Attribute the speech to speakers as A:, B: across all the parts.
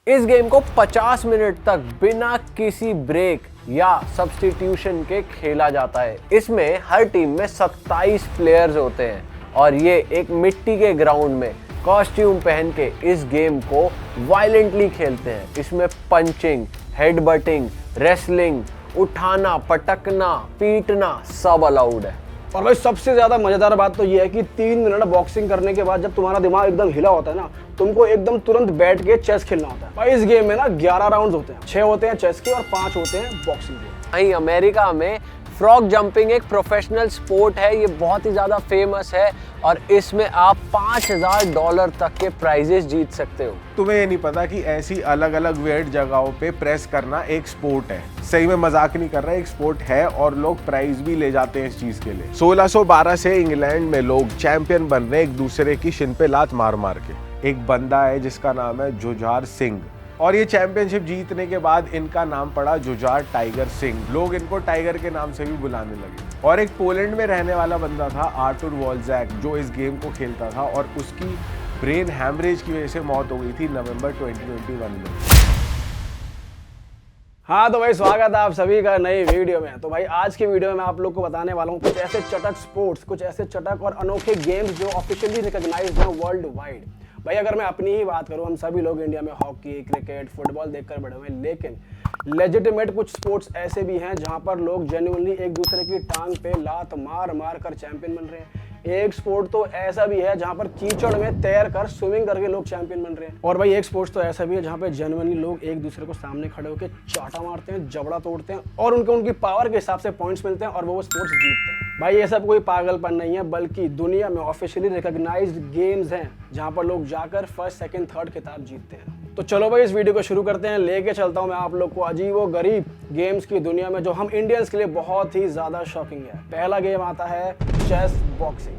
A: इस गेम को 50 मिनट तक बिना किसी ब्रेक या सब्स्टिट्यूशन के खेला जाता है। इसमें हर टीम में 27 प्लेयर्स होते हैं और ये एक मिट्टी के ग्राउंड में कॉस्ट्यूम पहन के इस गेम को वायलेंटली खेलते हैं। इसमें पंचिंग, हेडबटिंग, रेसलिंग, उठाना, पटकना, पीटना सब अलाउड है।
B: और भाई सबसे ज्यादा मजेदार बात तो ये है कि 3 मिनट बॉक्सिंग करने के बाद जब तुम्हारा दिमाग एकदम हिला होता है ना, तुमको एकदम तुरंत बैठ के चेस खेलना होता है। भाई इस गेम में ना 11 राउंड्स होते हैं, 6 होते हैं चेस के और 5 होते हैं बॉक्सिंग के।
A: वहीं अमेरिका में फ्रॉग जंपिंग एक प्रोफेशनल स्पोर्ट है। ये बहुत ही ज़्यादा फेमस है और इसमें आप $5000 तक के प्राइजेस जीत सकते हो।
C: तुम्हें ये नहीं पता कि ऐसी अलग अलग वेट जगहों पे प्रेस करना एक स्पोर्ट है। सही में मजाक नहीं कर रहा, एक स्पोर्ट है और लोग प्राइज भी ले जाते हैं इस चीज के लिए। 1612 से इंग्लैंड में लोग चैंपियन बन रहे एक दूसरे की शिन पे लात मार मार के। एक बंदा है जिसका नाम है जुझार सिंह और ये चैंपियनशिप जीतने के बाद इनका नाम पड़ा जुझार टाइगर सिंह। लोग इनको टाइगर के नाम से भी बुलाने लगे। और एक पोलैंड में रहने वाला बंदा था आर्टुर वॉल्जैक जो इस गेम को खेलता था और उसकी ब्रेन हैमरेज की वजह से मौत हो गई थी नवंबर 2021 में।
B: हाँ तो भाई स्वागत है आप सभी का नई वीडियो में। तो भाई आज के वीडियो में मैं आप लोग को बताने वाला हूँ कुछ ऐसे चटक स्पोर्ट्स, कुछ ऐसे चटक और अनोखे गेम्स जो ऑफिशियली रिकॉग्नाइज्ड हैं वर्ल्ड वाइड। भाई अगर मैं अपनी ही बात करूं, हम सभी लोग इंडिया में हॉकी, क्रिकेट, फुटबॉल देखकर बड़े हुए, लेकिन लेजिटिमेट कुछ स्पोर्ट्स ऐसे भी हैं जहां पर लोग जेन्युइनली एक दूसरे की टांग पे लात मार मार कर चैंपियन बन रहे हैं। एक स्पोर्ट तो ऐसा भी है जहां पर कीचड़ में तैर कर स्विमिंग करके लोग चैंपियन बन रहे हैं। और भाई एक स्पोर्ट्स तो ऐसा भी है जहां पे जेन्युइनली लोग एक दूसरे को सामने खड़े होकर चाटा मारते हैं, जबड़ा तोड़ते हैं और उनकी पावर के हिसाब से पॉइंट्स मिलते हैं और वो स्पोर्ट्स जीतते हैं। भाई ये सब कोई पागलपन नहीं है, बल्कि दुनिया में ऑफिशियली रिकॉग्नाइज्ड गेम्स हैं जहां पर लोग जाकर फर्स्ट, सेकंड, थर्ड खिताब जीतते हैं। तो चलो भाई इस वीडियो को शुरू करते हैं। लेके चलता हूं मैं आप लोग को अजीबो-गरीब गेम्स की दुनिया में जो हम इंडियंस के लिए बहुत ही ज्यादा शॉकिंग है। पहला गेम आता है चेस बॉक्सिंग।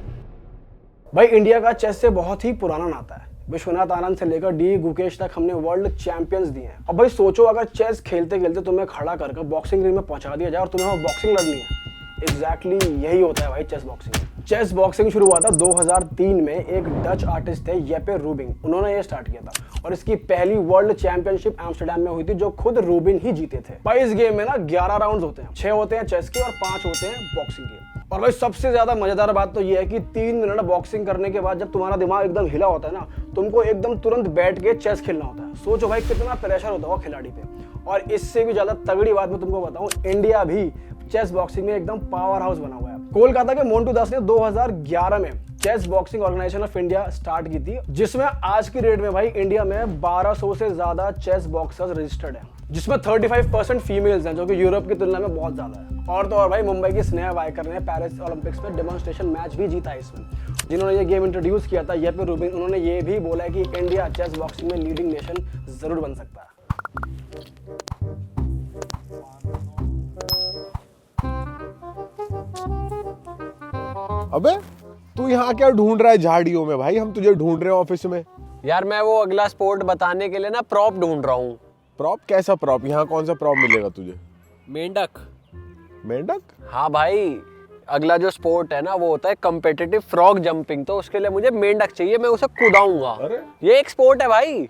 B: भाई इंडिया का चेस से बहुत ही पुराना नाता है। विश्वनाथ आनंद से लेकर डी गुकेश तक हमने वर्ल्ड चैंपियंस दिए हैं। अब भाई सोचो अगर चेस खेलते खेलते तुम्हें खड़ा करके बॉक्सिंग रिंग में पहुंचा दिया जाए और तुम्हें वो बॉक्सिंग लड़नी है। एग्जैक्टली यही होता है भाई चेस बॉक्सिंग। चेस बॉक्सिंग शुरू हुआ था 2003 में। एक डच आर्टिस्ट थे येपे रूबिंग, उन्होंने ये स्टार्ट किया था और इसकी पहली वर्ल्ड चैंपियनशिप एम्स्टरडैम में हुई थी जो खुद रूबिन ही जीते थे। भाई इस गेम में ना 11 राउंड्स होते हैं, 6 होते हैं चेस के और 5 होते हैं बॉक्सिंग के। और भाई सबसे ज्यादा मजेदार बात तो ये है कि 3 मिनट बॉक्सिंग करने के बाद जब तुम्हारा दिमाग एकदम हिला होता है ना, तुमको एकदम तुरंत बैठ के चेस खेलना होता है। सोचो भाई कितना प्रेशर होता होगा खिलाड़ी पे। और इससे भी ज्यादा तगड़ी बात मैं तुमको बताऊं, इंडिया भी चेस बॉक्सिंग में एकदम पावर हाउस बना हुआ है। कोलकाता के मोन्टू दास ने 2011 में chess boxing organisation of India start की थी, जिसमें आज की डेट में भाई इंडिया में 1200 से ज्यादा चेस बॉक्सर्स रजिस्टर्ड हैं, जिसमें 35% फीमेल्स हैं, जो कि यूरोप की तुलना में बहुत ज्यादा है। और तो और भाई मुंबई की स्नेहा वायकर ने पेरिस ओलंपिक्स में डेमोन्स्ट्रेशन मैच भी जीता है इसमें। जिन्होंने ये गेम इंट्रोड्यूस किया था येपे रूबिन, उन्होंने ये भी बोला है कि इंडिया चेस बॉक्सिंग में लीडिंग नेशन जरूर बन सकता है।
C: अबे तू यहाँ क्या ढूंढ रहा है झाड़ियों में? भाई हम तुझे ढूंढ रहे हैं ऑफिस में।
A: यार मैं वो अगला स्पोर्ट बताने के लिए ना प्रॉप ढूंढ रहा हूँ।
C: प्रॉप? कैसा प्रॉप? यहाँ कौन सा प्रॉप मिलेगा तुझे?
A: मेंढक।
C: मेंढक?
A: हाँ भाई, अगला जो स्पोर्ट है ना वो होता है कम्पिटिटिव फ्रॉग जंपिंग। तो उसके लिए मुझे मेंढक चाहिए, मैं उसे कूदाऊंगा।
C: अरे
A: ये एक स्पोर्ट है भाई।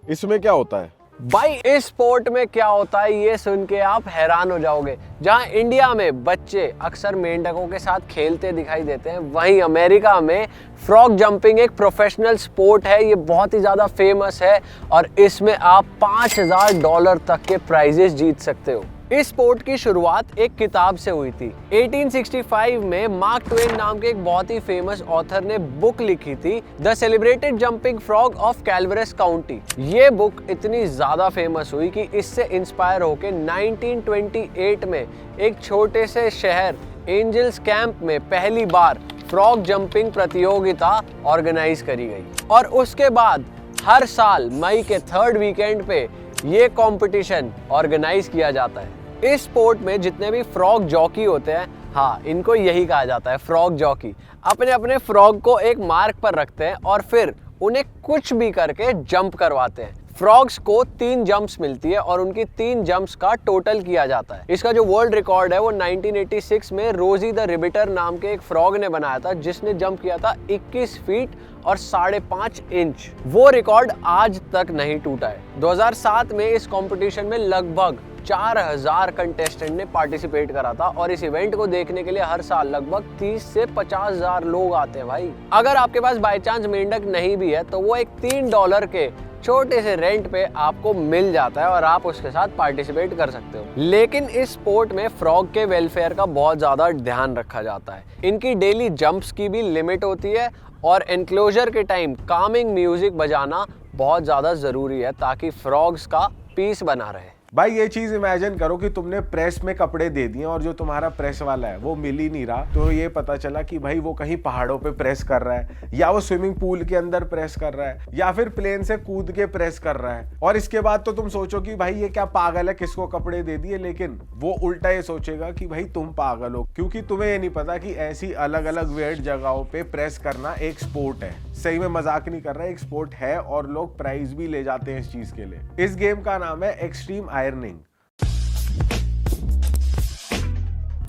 C: इसमें क्या होता है?
A: भाई इस स्पोर्ट में क्या होता है ये सुन के आप हैरान हो जाओगे। जहां इंडिया में बच्चे अक्सर मेंढकों के साथ खेलते दिखाई देते हैं, वहीं अमेरिका में फ्रॉग जंपिंग एक प्रोफेशनल स्पोर्ट है। ये बहुत ही ज़्यादा फेमस है और इसमें आप $5000 तक के प्राइजेस जीत सकते हो। इस स्पोर्ट की शुरुआत एक किताब से हुई थी। 1865 में मार्क ट्वेन नाम के एक बहुत ही फेमस ऑथर ने बुक लिखी थी, the celebrated jumping frog of Calaveras County. ये बुक इतनी ज्यादा फेमस हुई कि इससे इंस्पायर होकर 1928 में एक छोटे से शहर एंजल्स कैंप में पहली बार फ्रॉग जंपिंग प्रतियोगिता ऑर्गेनाइज करी गई और उसके बाद हर साल मई के 3rd वीकेंड पे ये कंपटीशन ऑर्गेनाइज किया जाता है। इस स्पोर्ट में जितने भी फ्रॉग जॉकी होते हैं, हाँ इनको यही कहा जाता है फ्रॉग जॉकी, अपने अपने फ्रॉग को एक मार्क पर रखते हैं और फिर उन्हें कुछ भी करके जंप करवाते हैं। फ्रॉग्स को 3 जंप्स मिलती है और उनकी 3 जंप्स का टोटल किया जाता है। इसका जो वर्ल्ड रिकॉर्ड है वो 1986 में रोजी द रिबिटर नाम के एक फ्रॉग ने बनाया था, जिसने जंप किया था 21 फीट और 5.5 इंच। वो रिकॉर्ड आज तक नहीं टूटा है। 2007 में इस कंपटीशन में लगभग 4000 कंटेस्टेंट ने पार्टिसिपेट करा था और इस इवेंट को देखने के लिए हर साल लगभग 30 से 50,000 लोग आते हैं भाई। अगर आपके पास बाय चांस मेंढक नहीं भी है तो वो एक $3 के छोटे से रेंट पे आपको मिल जाता है और आप उसके साथ पार्टिसिपेट कर सकते हो। लेकिन इस स्पोर्ट में फ्रॉग के वेलफेयर का बहुत ज्यादा ध्यान रखा जाता है। इनकी डेली जंप्स की भी लिमिट होती है और एनक्लोजर के टाइम कामिंग म्यूजिक बजाना बहुत ज्यादा जरूरी है ताकि फ्रॉग्स का पीस बना रहे।
C: भाई ये चीज इमेजिन करो कि तुमने प्रेस में कपड़े दे दिए और जो तुम्हारा प्रेस वाला है वो मिल ही नहीं रहा, तो ये पता चला कि भाई वो कहीं पहाड़ों पे प्रेस कर रहा है या वो स्विमिंग पूल के अंदर प्रेस कर रहा है या फिर प्लेन से कूद के प्रेस कर रहा है। और इसके बाद तो तुम सोचो कि भाई ये क्या पागल है, किसको कपड़े दे दिए, लेकिन वो उल्टा ये सोचेगा कि भाई तुम पागल हो, क्योंकि तुम्हें ये नहीं पता कि ऐसी अलग अलग वेट जगहों पे प्रेस करना एक स्पोर्ट है। सही में मजाक नहीं कर रहा, एक स्पोर्ट है और लोग प्राइज भी ले जाते हैं इस चीज के लिए। इस गेम का नाम है एक्सट्रीम आयरनिंग।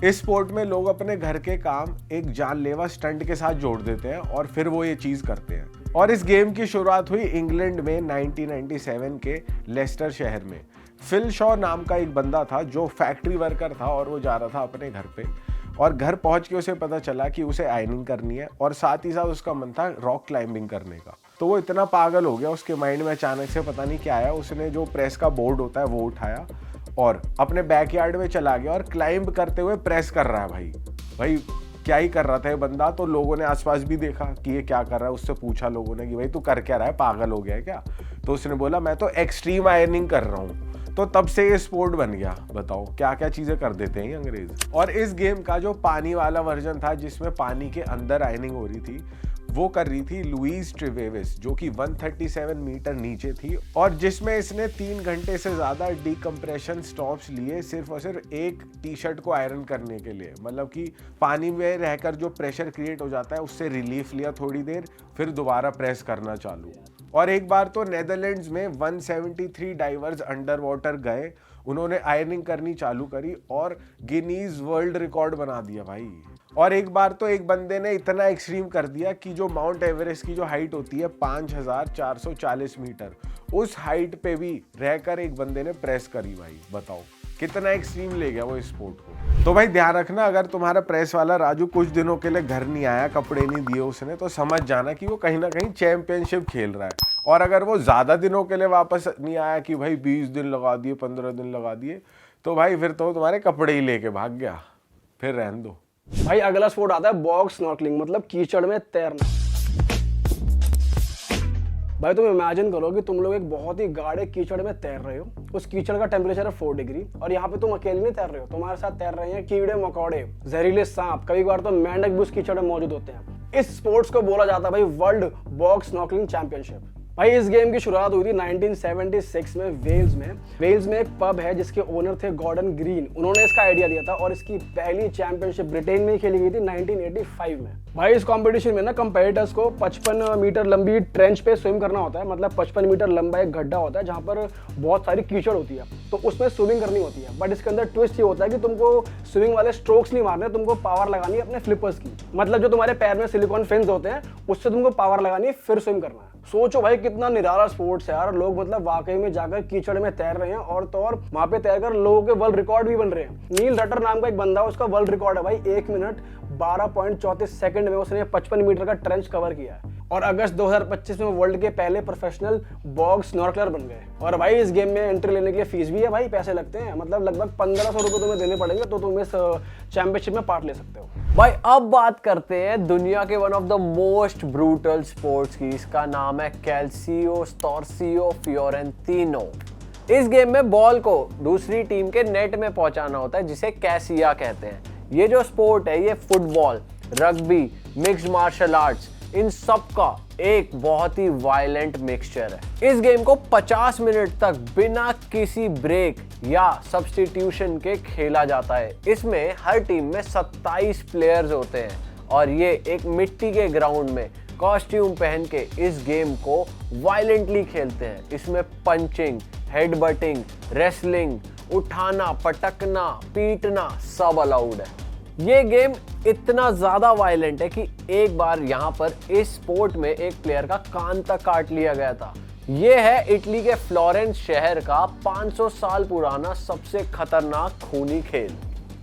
C: इस स्पोर्ट में लोग अपने घर के काम एक जानलेवा स्टंट के साथ जोड़ देते हैं और फिर वो ये चीज करते हैं। और इस गेम की शुरुआत हुई इंग्लैंड में 1997 के लेस्टर शहर में। फिल शॉ नाम का एक बंदा था जो फैक्ट्री वर्कर था और वो जा रहा था अपने घर पे, और घर पहुंच के उसे पता चला कि उसे आयरनिंग करनी है और साथ ही साथ उसका मन था रॉक क्लाइंबिंग करने का। तो वो इतना पागल हो गया, उसके माइंड में अचानक से पता नहीं क्या आया, उसने जो प्रेस का बोर्ड होता है वो उठाया और अपने बैकयार्ड में चला गया और क्लाइंब करते हुए प्रेस कर रहा है। भाई क्या ही कर रहा था ये बंदा। तो लोगों ने आसपास भी देखा कि ये क्या कर रहा है, उससे पूछा लोगों ने कि भाई तू कर क्या रहा है, पागल हो गया है क्या? तो उसने बोला मैं तो एक्सट्रीम आयरनिंग कर रहा हूँ। तो तब से ये स्पोर्ट बन गया। बताओ क्या क्या चीजें कर देते हैं ये अंग्रेज। और इस गेम का जो पानी वाला वर्जन था जिसमें पानी के अंदर आयरनिंग हो रही थी, वो कर रही थी लुईस ट्रेवेविस, जो कि 137 मीटर नीचे थी और जिसमें इसने 3 घंटे से ज्यादा डीकम्प्रेशन स्टॉप्स लिए सिर्फ और सिर्फ एक टी शर्ट को आयरन करने के लिए। मतलब कि पानी में रहकर जो प्रेशर क्रिएट हो जाता है उससे रिलीफ लिया थोड़ी देर, फिर दोबारा प्रेस करना चालू। और एक बार तो नेदरलैंड्स में 173 डाइवर्स अंडर वाटर गए, उन्होंने आयरनिंग करनी चालू करी और गिनीज वर्ल्ड रिकॉर्ड बना दिया भाई। और एक बार तो एक बंदे ने इतना एक्सट्रीम कर दिया कि जो माउंट एवरेस्ट की जो हाइट होती है 5440 मीटर, उस हाइट पे भी रहकर एक बंदे ने प्रेस करी भाई। बताओ कितना एक्सट्रीम ले गया वो स्पोर्ट को। तो भाई ध्यान रखना, अगर तुम्हारा प्रेस वाला राजू कुछ दिनों के लिए घर नहीं आया, कपड़े नहीं दिए उसने, तो समझ जाना कि वो कहीं ना कहीं चैंपियनशिप खेल रहा है। और अगर वो ज्यादा दिनों के लिए वापस नहीं आया कि भाई 20 दिन लगा दिए, 15 दिन लगा दिए, तो भाई फिर तो तुम्हारे कपड़े ही लेके भाग गया, फिर रहने दो।
B: भाई अगला स्पोर्ट आता है बॉग स्नॉर्कलिंग, मतलब कीचड़ में तैरना। भाई तुम इमेजिन करो कि तुम लोग एक बहुत ही गाढ़े कीचड़ में तैर रहे हो, उस कीचड़ का टेम्परेचर है 4 डिग्री और यहाँ पे तुम अकेले नहीं तैर रहे हो, तुम्हारे साथ तैर रहे हैं कीड़े मकोड़े, जहरीले सांप, कभी बार तो मेंढक भी उस कीचड़ में मौजूद होते हैं। इस स्पोर्ट्स को बोला जाता है भाई वर्ल्ड बॉग स्नॉर्कलिंग चैंपियनशिप। भाई इस गेम की शुरुआत हुई थी 1976 में वेल्स में एक पब है जिसके ओनर थे गॉर्डन ग्रीन, उन्होंने इसका आइडिया दिया था और इसकी पहली चैंपियनशिप ब्रिटेन में खेली गई थी 1985 में। भाई इस कंपटीशन में ना कंपेटिटर्स को 55 मीटर लंबी ट्रेंच पे स्विम करना होता है, मतलब 55 मीटर लंबा एक गड्ढा होता है जहाँ पर बहुत सारी कीचड़ होती है, तो उसमें स्विमिंग करनी होती है। बट इसके अंदर ट्विस्ट ये होता है कि तुमको स्विमिंग वाले स्ट्रोक्स नहीं मारने, तुमको पावर लगानी है अपने फ्लिपर्स की, मतलब जो तुम्हारे पैर में सिलिकॉन फिन्स होते हैं उससे तुमको पावर लगानी है, फिर स्विम करना है। सोचो भाई कितना निराला स्पोर्ट्स है यार, लोग मतलब वाकई में जाकर कीचड़ में तैर रहे हैं और तो और वहां पे तैरकर लोगों के वर्ल्ड रिकॉर्ड भी बन रहे हैं। नील रटर नाम का एक बंदा, उसका वर्ल्ड रिकॉर्ड है भाई 1 मिनट 12.34 सेकंड में उसने 55 मीटर का ट्रेंच कवर किया है और अगस्त 2025 में वर्ल्ड के पहले प्रोफेशनल बॉग स्नॉर्कलर बन गए। और भाई इस गेम में एंट्री लेने के लिए फीस भी है भाई, पैसे लगते हैं, मतलब लगभग 1500 रुपये तुम्हें देने पड़ेंगे तो तुम इस चैंपियनशिप में पार्ट ले सकते हो।
A: भाई अब बात करते हैं दुनिया के one of the most brutal sports की, इसका नाम है कैल्सियो स्टोर्सियो फियोरेंटिनो। इस गेम में बॉल को दूसरी टीम के नेट में पहुंचाना होता है जिसे कैसिया कहते हैं। ये जो स्पोर्ट है ये football, rugby, mixed martial arts, इन सब का एक बहुत ही वायलेंट मिक्सचर है। इस गेम को 50 मिनट तक बिना किसी ब्रेक या सब्स्टिट्यूशन के खेला जाता है। इसमें हर टीम में 27 प्लेयर्स होते हैं और ये एक मिट्टी के ग्राउंड में कॉस्ट्यूम पहन के इस गेम को वायलेंटली खेलते हैं। इसमें पंचिंग, हेडबटिंग, रेसलिंग, उठाना, पटकना, पीटना सब अलाउड है। ये गेम इतना ज्यादा वायलेंट है कि एक बार यहाँ पर इस स्पोर्ट में एक प्लेयर का कान तक काट लिया गया था। ये है इटली के फ्लोरेंस शहर का 500 साल पुराना सबसे खतरनाक खूनी खेल।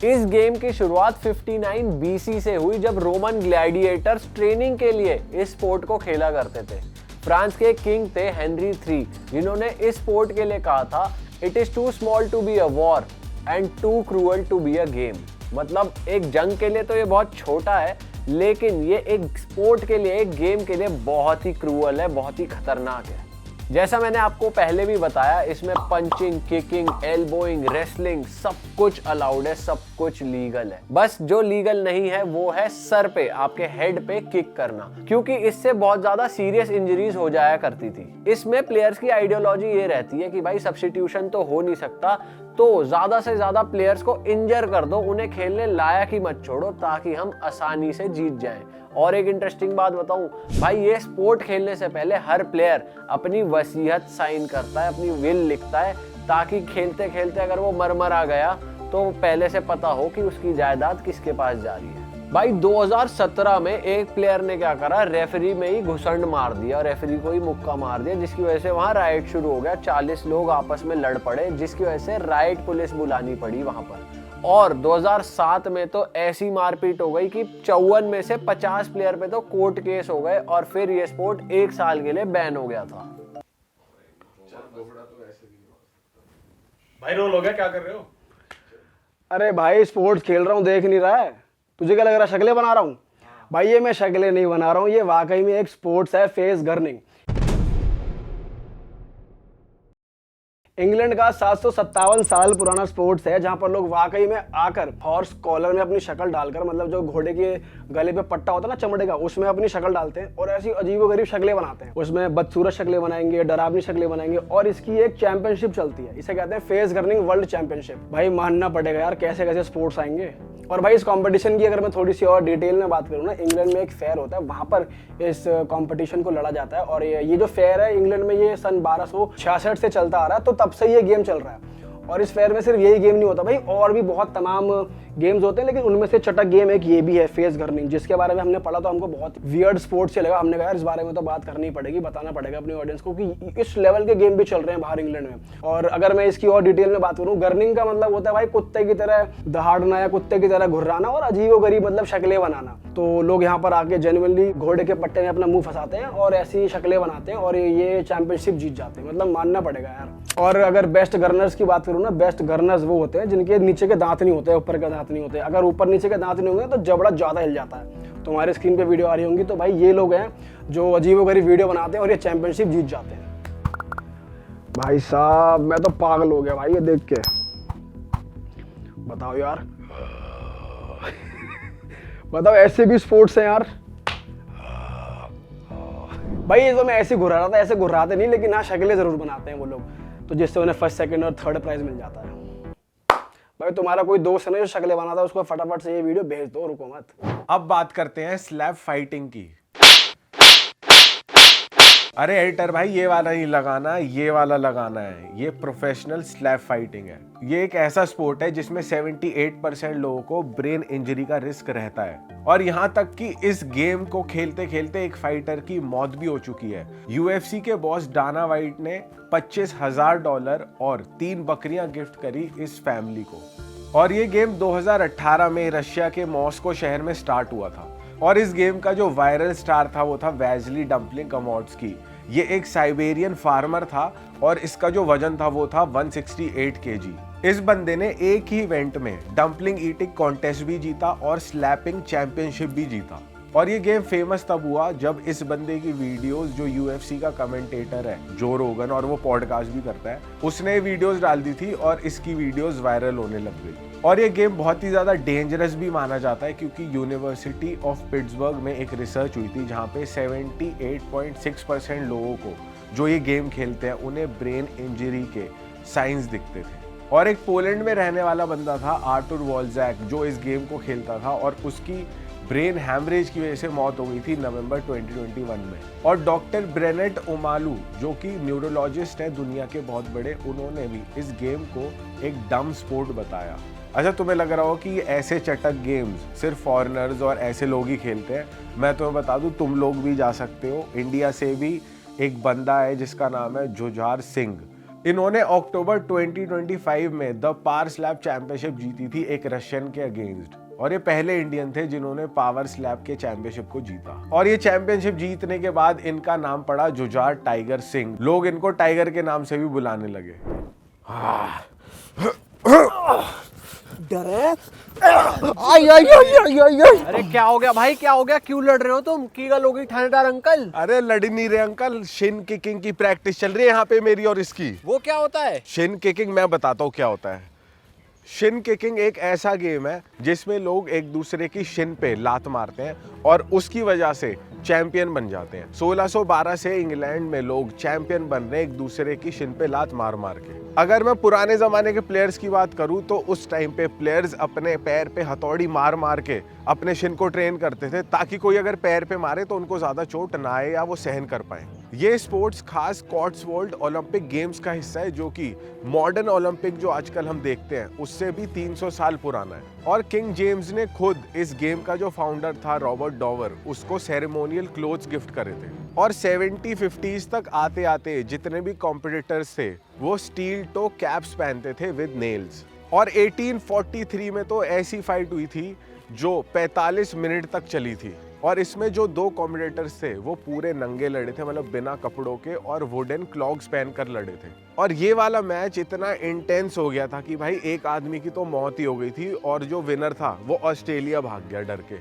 A: इस गेम की शुरुआत 59 BC से हुई, जब रोमन ग्लैडिएटर्स ट्रेनिंग के लिए इस स्पोर्ट को खेला करते थे। फ्रांस के किंग थे हेनरी III, जिन्होंने इस स्पोर्ट के लिए कहा था, it is too small to be a war and too cruel to be a game. मतलब एक जंग के लिए तो ये बहुत छोटा है, लेकिन ये एक स्पोर्ट के लिए, एक गेम के लिए बहुत ही क्रूअल है, बहुत ही खतरनाक है। जैसा मैंने आपको पहले भी बताया, इसमें पंचिंग, किकिंग, एल्बोइंग, रेसलिंग सब कुछ अलाउड है, सब कुछ लीगल है। बस जो लीगल नहीं है वो है सर पे, आपके हेड पे किक करना, क्योंकि इससे बहुत ज्यादा सीरियस इंजरीज हो जाया करती थी। इसमें प्लेयर्स की आइडियोलॉजी ये रहती है कि भाई सब्स्टिट्यूशन तो हो नहीं सकता, तो ज्यादा से ज्यादा प्लेयर्स को इंजर कर दो, उन्हें खेलने लायक ही मत छोड़ो, ताकि हम आसानी से जीत जाएं। और एक इंटरेस्टिंग बात बताऊं भाई, ये स्पोर्ट खेलने से पहले हर प्लेयर अपनी वसीयत साइन करता है, अपनी विल लिखता है, ताकि खेलते खेलते अगर वो मर आ गया तो पहले से पता हो कि उसकी जायदाद किसके पास जा रही है। भाई 2017 में एक प्लेयर ने क्या करा, रेफरी में ही घुसंड मार दिया, रेफरी को ही मुक्का मार दिया, जिसकी वजह से वहां राइट शुरू हो गया। 40 लोग आपस में लड़ पड़े, जिसकी वजह से राइट पुलिस बुलानी पड़ी वहां पर। और 2007 में तो ऐसी मारपीट हो गई कि 54 में से 50 प्लेयर पे तो कोर्ट केस हो गए, और फिर ये स्पोर्ट 1 साल के लिए बैन हो गया था।
D: भाई रोल हो गया, क्या कर रहे हो?
B: अरे भाई स्पोर्ट्स खेल रहा हूँ, देख नहीं रहा है? तुझे क्या लग रहा है शक्लें बना रहा हूँ? भाई ये मैं शक्लें नहीं बना रहा हूँ, ये वाकई में एक स्पोर्ट्स है, फेस गर्निंग। इंग्लैंड का 757 साल पुराना स्पोर्ट्स है, जहां पर लोग वाकई में आकर हॉर्स कॉलर में अपनी शक्ल डालकर, मतलब जो घोड़े के गले पे पट्टा होता है ना चमड़े का, उसमें अपनी शक्ल डालते हैं और ऐसी अजीबोगरीब शक्लें बनाते हैं। उसमें बदसूरत शक्लें बनाएंगे, डरावनी शक्लें बनाएंगे, और इसकी एक चैंपियनशिप चलती है, इसे कहते हैं फेस गर्निंग वर्ल्ड चैंपियनशिप। भाई मानना पड़ेगा यार, कैसे कैसे स्पोर्ट्स आएंगे। और भाई इस कंपटीशन की अगर मैं थोड़ी सी और डिटेल में बात करूँ ना, इंग्लैंड में एक फेयर होता है, वहां पर इस कंपटीशन को लड़ा जाता है। और ये जो फेयर है इंग्लैंड में, ये सन 1266 से चलता आ रहा है, तो तब से ये गेम चल रहा है। और इस फेयर में सिर्फ यही गेम नहीं होता भाई, और भी बहुत तमाम गेम्स होते हैं, लेकिन उनमें से चटक गेम एक ये भी है, फेस गर्निंग, जिसके बारे में हमने पढ़ा तो हमको बहुत वियर्ड स्पोर्ट से लगा। हमने कहा यार इस बारे में तो बात करनी पड़ेगी, बताना पड़ेगा अपनी ऑडियंस को कि इस लेवल के गेम भी चल रहे हैं बाहर इंग्लैंड में। और अगर मैं इसकी और डिटेल में बात करूँ, गर्निंग का मतलब होता है भाई कुत्ते की तरह दहाड़ना या कुत्ते की तरह घुर्राना और अजीबोगरीब मतलब शक्लें बनाना। तो लोग यहाँ पर आके जेन्युइनली घोड़े के पट्टे में अपना मुंह फंसाते हैं और ऐसी शक्लें बनाते हैं, और ये चैंपियनशिप जीत जाते हैं, मतलब मानना पड़ेगा यार। और अगर बेस्ट गवर्नर्स की बात करूँ ना, बेस्ट गवर्नर्स वो होते हैं जिनके नीचे के दांत नहीं होते, ऊपर के दांत नहीं होते। अगर ऊपर नीचे के दांत नहीं होंगे तो जबड़ा ज्यादा हिल जाता है। तो हमारे स्क्रीन पे वीडियो आ रही होंगी, तो भाई ये लोग हैं जो अजीबोगरीब वीडियो बनाते हैं और ये चैंपियनशिप जीत जाते हैं। भाई साहब मैं तो पागल हो गया भाई ये देख के, बताओ यार। बताओ ऐसे भी स्पोर्ट्स हैं यार। भाई ये तो मैं ऐसे घुरा रहा था, ऐसे घुराते नहीं, लेकिन हाँ शक्लें जरूर बनाते हैं वो लोग, तो जिससे उन्हें फर्स्ट, सेकंड और थर्ड प्राइज मिल जाता है। भाई तुम्हारा कोई दोस्त है ना जो शक्लें बनाता है, उसको फटाफट से ये वीडियो भेज दो, रुको मत।
C: अब बात करते हैं स्लैप फाइटिंग की। अरे एडिटर भाई ये वाला नहीं लगाना, ये वाला लगाना है। ये प्रोफेशनल स्लैप फाइटिंग है। ये एक ऐसा स्पोर्ट है जिसमें 78% लोगों को ब्रेन इंजरी का रिस्क रहता है, और यहाँ तक कि इस गेम को खेलते खेलते एक फाइटर की मौत भी हो चुकी है। UFC के बॉस डाना वाइट ने $25,000 और 3 बकरियां गिफ्ट करी इस फैमिली को। और ये गेम 2018 में रशिया के मॉस्को शहर में स्टार्ट हुआ था, और इस गेम का जो वायरल स्टार था वो था वैजली डम्पलिंग कमोड्स्की। ये एक साइबेरियन फार्मर था, और इसका जो वजन था वो था 168 kg। इस बंदे ने एक ही इवेंट में डम्पलिंग ईटिंग कॉन्टेस्ट भी जीता और स्लैपिंग चैंपियनशिप भी जीता। और ये गेम फेमस तब हुआ जब इस बंदे की वीडियोस, जो UFC का कमेंटेटर है जो रोगन, और वो पॉडकास्ट भी करता है, उसने वीडियोस डाल दी थी और इसकी वीडियोस वायरल होने लग गई। और ये गेम बहुत ही ज़्यादा डेंजरस भी माना जाता है, क्योंकि यूनिवर्सिटी ऑफ पिट्सबर्ग में एक रिसर्च हुई थी जहाँ पे 78.6% लोगों को जो ये गेम खेलते हैं उन्हें ब्रेन इंजरी के साइंस दिखते थे। और एक पोलैंड में रहने वाला बंदा था आर्टुर वॉल्जैक, जो इस गेम को खेलता था, और उसकी ब्रेन हैमरेज की वजह से मौत हो गई थी नवंबर 2021 में। और डॉक्टर ब्रेनेट ओमालू जो कि न्यूरोलॉजिस्ट है दुनिया के बहुत बड़े, उन्होंने भी इस गेम को एक डम स्पोर्ट बताया। अच्छा, तुम्हें लग रहा हो कि ऐसे चटक गेम्स सिर्फ फॉरेनर्स और ऐसे लोग ही खेलते हैं। मैं तुम्हें बता दूं, तुम लोग भी जा सकते हो। इंडिया से भी एक बंदा है जिसका नाम है जुझार सिंह। इन्होंने अक्टूबर 2025 में द पावर स्लैप चैंपियनशिप जीती थी एक रशियन के अगेंस्ट, और ये पहले इंडियन थे जिन्होंने पावर स्लैप के चैंपियनशिप को जीता। और ये चैंपियनशिप जीतने के बाद इनका नाम पड़ा जुझार टाइगर सिंह। लोग इनको टाइगर के नाम से भी बुलाने लगे।
A: अरे क्या हो गया भाई, क्या हो गया, क्यों लड़ रहे हो तुम? की गल हो गई ठाणेदार अंकल?
C: अरे लड़ नहीं रहे अंकल, शिन किकिंग की प्रैक्टिस चल रही है यहाँ पे मेरी और इसकी।
A: वो क्या होता है?
C: शिन किकिंग मैं बताता हूँ क्या होता है। शिन किकिंग एक ऐसा गेम है जिसमें लोग एक दूसरे की शिन पे लात मारते हैं और उसकी वजह से चैंपियन बन जाते हैं। 1612 से इंग्लैंड में लोग चैंपियन बन रहे हैं एक दूसरे की शिन पे लात मार मार के। अगर मैं पुराने जमाने के प्लेयर्स की बात करूं तो उस टाइम पे प्लेयर्स अपने पैर पे हथौड़ी मार मार के अपने शिन को ट्रेन करते थे ताकि कोई अगर पैर पे मारे तो उनको ज्यादा चोट ना आए या वो सहन कर पाए। ये स्पोर्ट्स खास कॉट्सवोल्ड ओलंपिक गेम्स का हिस्सा है जो कि मॉडर्न ओलंपिक जो आजकल हम देखते हैं उससे भी 300 साल पुराना है। और किंग जेम्स ने खुद इस गेम का जो फाउंडर था रॉबर्ट डॉवर, उसको सेरेमोनियल क्लोथ्स गिफ्ट करे थे। और 70-50s तक आते आते जितने भी कॉम्पिटिटर्स थे वो स्टील टो कैप्स पहनते थे विद नेल्स। और 1843 में तो ऐसी फाइट हुई थी जो 45 मिनट तक चली थी। और इसमें जो दो कॉम्पिटिटर्स थे वो पूरे नंगे लड़े थे, मतलब बिना कपड़ों के, और वुडन क्लॉग्स पहनकर लड़े थे। और ये वाला मैच इतना इंटेंस हो गया था कि भाई एक आदमी की तो मौत ही हो गई थी और जो विनर था वो ऑस्ट्रेलिया भाग गया डर के।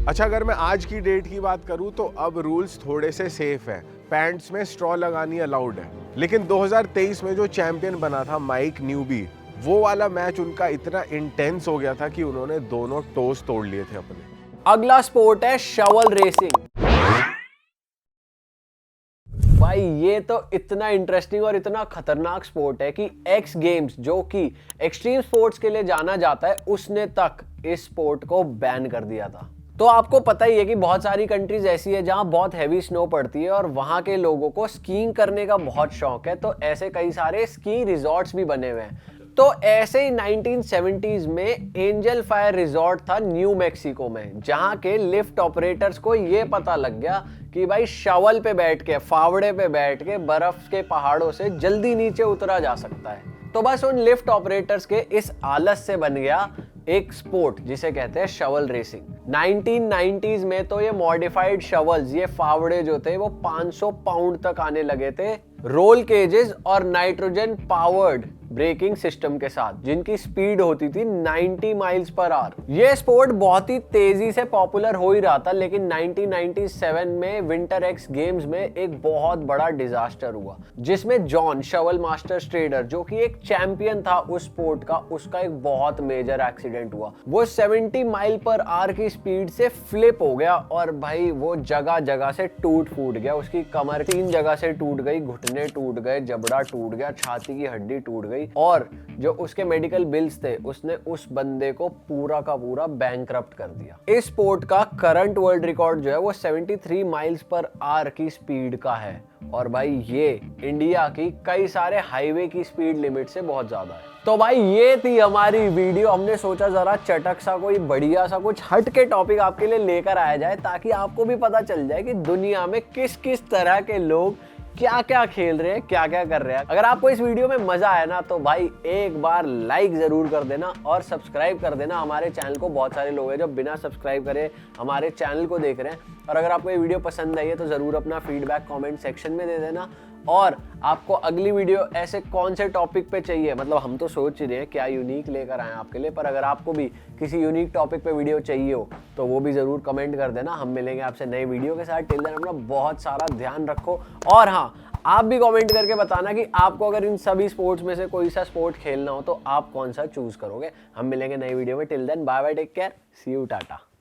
C: अच्छा, अगर मैं आज की डेट की बात करूं तो अब रूल्स थोड़े से सेफ हैं। पैंट्स में स्ट्रॉ लगानी अलाउड है। लेकिन 2023 में जो चैंपियन बना था माइक न्यूबी, वो वाला मैच उनका इतना इंटेंस हो गया था कि उन्होंने दोनों टोस तोड़ लिए थे अपने।
A: अगला स्पोर्ट है शवल रेसिंग। भाई ये तो इतना इंटरेस्टिंग और इतना खतरनाक स्पोर्ट है कि एक्स गेम्स जो कि एक्सट्रीम स्पोर्ट्स के लिए जाना जाता है, उसने तक इस स्पोर्ट को बैन कर दिया था। तो आपको पता ही है कि बहुत सारी कंट्रीज ऐसी है जहां बहुत हैवी स्नो पड़ती है और वहां के लोगों को स्कीइंग करने का बहुत शौक है। तो ऐसे कई सारे स्की रिजॉर्ट्स भी बने हुए हैं। तो ऐसे ही 1970s में एंजल फायर रिजॉर्ट था न्यू मैक्सिको में, जहां के लिफ्ट ऑपरेटर्स को ये पता लग गया कि भाई शवल पे बैठ के, फावड़े पे बैठ के बर्फ के पहाड़ों से जल्दी नीचे उतरा जा सकता है। तो बस उन लिफ्ट ऑपरेटर्स के इस आलस से बन गया एक स्पोर्ट जिसे कहते हैं शवल रेसिंग। 1990s में तो ये मॉडिफाइड शवल्स, ये फावड़े जो थे वो 500 पाउंड तक आने लगे थे, रोल केजेस और नाइट्रोजन पावर्ड ब्रेकिंग सिस्टम के साथ, जिनकी स्पीड होती थी 90 माइल्स पर आवर। ये स्पोर्ट बहुत ही तेजी से पॉपुलर हो ही रहा था, लेकिन 1997 में विंटर एक्स गेम्स में एक बहुत बड़ा डिजास्टर हुआ जिसमें जॉन शवल मास्टर स्ट्रेडर, जो कि एक चैंपियन था उस स्पोर्ट का, उसका एक बहुत मेजर एक्सीडेंट हुआ। वो 70 माइल पर आवर की स्पीड से फ्लिप हो गया और भाई वो जगह जगह से टूट फूट गया। उसकी कमर 3 जगह से टूट गई, घुटने टूट गए, जबड़ा टूट गया, छाती की हड्डी टूट गई, और जो उसके मेडिकल बिल्स थे उसने उस बंदे को पूरा का पूरा बैंकरप्ट कर दिया। इस स्पोर्ट का करंट वर्ल्ड रिकॉर्ड जो है वो 73 माइल्स पर आवर की स्पीड का है, और भाई ये इंडिया की कई सारे हाईवे की स्पीड लिमिट से बहुत ज्यादा है। तो भाई ये थी हमारी वीडियो। हमने सोचा जरा चटक सा कोई बढ़िया सा कुछ हट के टॉपिक आपके लिए लेकर आया जाए, ताकि आपको भी पता चल जाए कि दुनिया में किस किस तरह के लोग क्या क्या खेल रहे हैं, क्या क्या कर रहे हैं। अगर आपको इस वीडियो में मजा आया ना तो भाई एक बार लाइक जरूर कर देना और सब्सक्राइब कर देना हमारे चैनल को। बहुत सारे लोग हैं जो बिना सब्सक्राइब करे हमारे चैनल को देख रहे हैं। और अगर आपको ये वीडियो पसंद आई है तो जरूर अपना फीडबैक कमेंट सेक्शन में दे देना। और आपको अगली वीडियो ऐसे कौन से टॉपिक पे चाहिए, मतलब हम तो सोच ही रहे हैं क्या यूनिक लेकर आए आपके लिए, पर अगर आपको भी किसी यूनिक टॉपिक पे वीडियो चाहिए हो तो वो भी जरूर कमेंट कर देना। हम मिलेंगे आपसे नई वीडियो के साथ। टिल देन अपना बहुत सारा ध्यान रखो। और हाँ, आप भी कमेंट करके बताना कि आपको अगर इन सभी स्पोर्ट्स में से कोई सा स्पोर्ट खेलना हो तो आप कौन सा चूज करोगे। हम मिलेंगे नई वीडियो में। Till then bye bye, take care, see you, Tata.